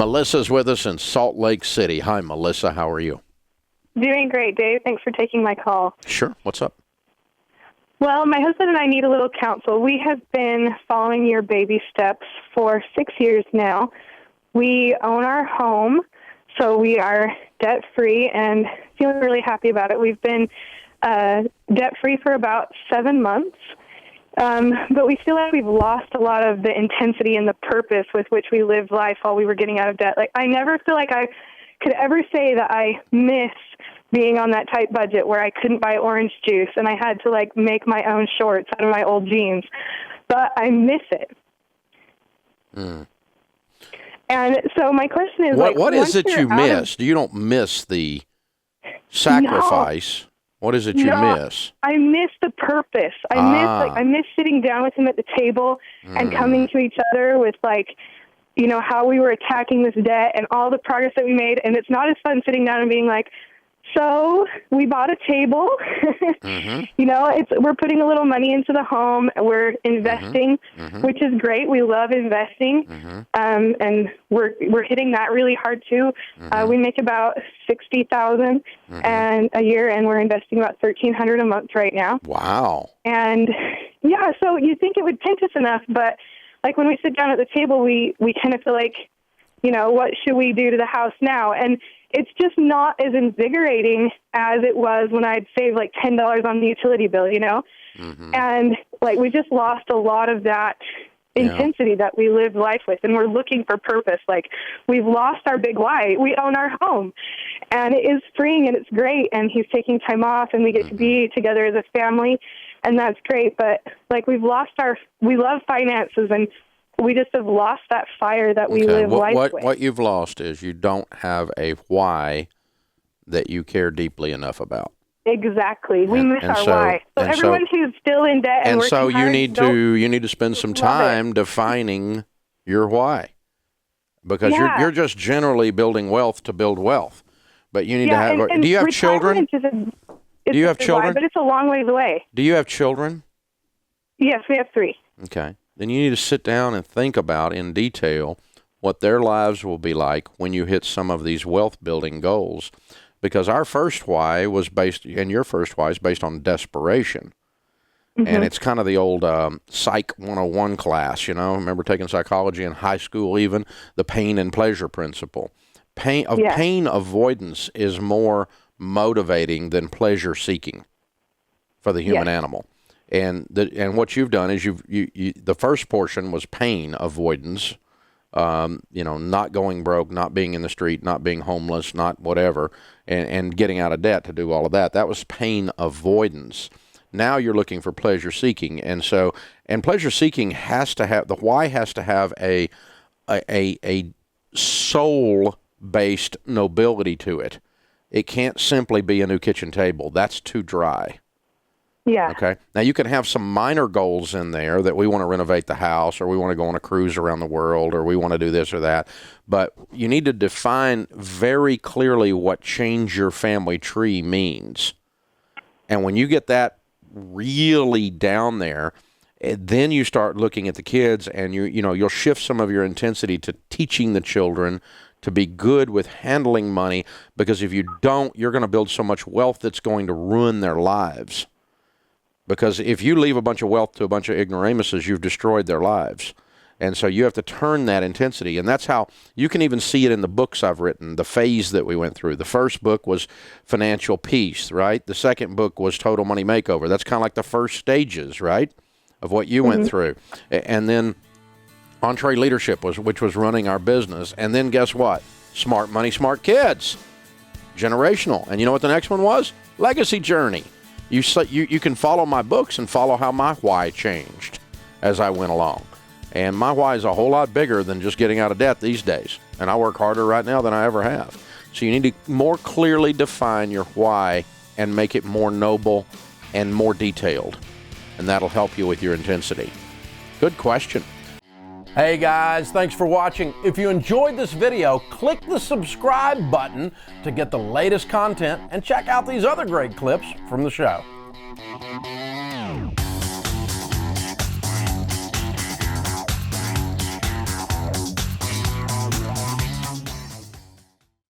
Melissa's with us in Salt Lake City. Hi, Melissa. How are you? Doing great, Dave. Thanks for taking my call. Sure. What's up? Well, my husband and I need a little counsel. We have been following your baby steps for 6 years now. We own our home, so we are debt-free and feeling really happy about it. We've been debt-free for about 7 months, but we feel like we've lost a lot of the intensity and the purpose with which we lived life while we were getting out of debt. Like, I never feel like I could ever say that I miss being on that tight budget where I couldn't buy orange juice and I had to, like, make my own shorts out of my old jeans. But I miss it. Mm. And so my question is, what is it you miss? You don't miss the sacrifice. No. What is it you miss? I miss the purpose. I miss sitting down with him at the table and coming to each other with, like, you know, how we were attacking this debt and all the progress that we made. And it's not as fun sitting down and being like, so we bought a table. You know, we're putting a little money into the home. We're investing, which is great. We love investing, and we're hitting that really hard too. We make about $60,000 and a year, and we're investing about $1,300 a month right now. Wow! And yeah, so you think it would pinch us enough, but like when we sit down at the table, we kind of feel like, you know, what should we do to the house now? And it's just not as invigorating as it was when I'd save like $10 on the utility bill, you know? And like we just lost a lot of that intensity that we lived life with, and we're looking for purpose. Like, we've lost our big why. We own our home, and it is freeing, and it's great, and he's taking time off, and we get to be together as a family, and that's great. But like, we love finances, and we just have lost that fire that we live life with. What you've lost is you don't have a why that you care deeply enough about. Exactly. We miss our why. So everyone who's still in debt and working hard, you need to spend some time defining your why, because you're just generally building wealth to build wealth. But you need to have. Do you have children? Do you have children? Why, but it's a long ways away. Do you have children? Yes, we have 3. Okay. Then you need to sit down and think about in detail what their lives will be like when you hit some of these wealth building goals. Because our first why was based, and your first why is based on desperation. And it's kind of the old Psych 101 class, you know. Remember taking psychology in high school even? The pain and pleasure principle. Pain avoidance is more motivating than pleasure seeking for the human animal. And what you've done is the first portion was pain avoidance, you know, not going broke, not being in the street, not being homeless, not whatever, and getting out of debt to do all of that. That was pain avoidance. Now you're looking for pleasure seeking, and pleasure seeking has to have, the why has to have a soul based nobility to it. It can't simply be a new kitchen table. That's too dry. Yeah. Okay. Now, you can have some minor goals in there that we want to renovate the house, or we want to go on a cruise around the world, or we want to do this or that. But you need to define very clearly what change your family tree means. And when you get that really down there, then you start looking at the kids, and you'll shift some of your intensity to teaching the children to be good with handling money, because if you don't, you're going to build so much wealth that's going to ruin their lives. Because if you leave a bunch of wealth to a bunch of ignoramuses, you've destroyed their lives. And so you have to turn that intensity. And that's how you can even see it in the books I've written, the phase that we went through. The first book was Financial Peace, right? The second book was Total Money Makeover. That's kind of like the first stages, right, of what you went through. And then Entree Leadership, which was running our business. And then guess what? Smart Money, Smart Kids. Generational. And you know what the next one was? Legacy Journey. You can follow my books and follow how my why changed as I went along. And my why is a whole lot bigger than just getting out of debt these days. And I work harder right now than I ever have. So you need to more clearly define your why and make it more noble and more detailed. And that'll help you with your intensity. Good question. Hey guys, thanks for watching. If you enjoyed this video, click the subscribe button to get the latest content and check out these other great clips from the show.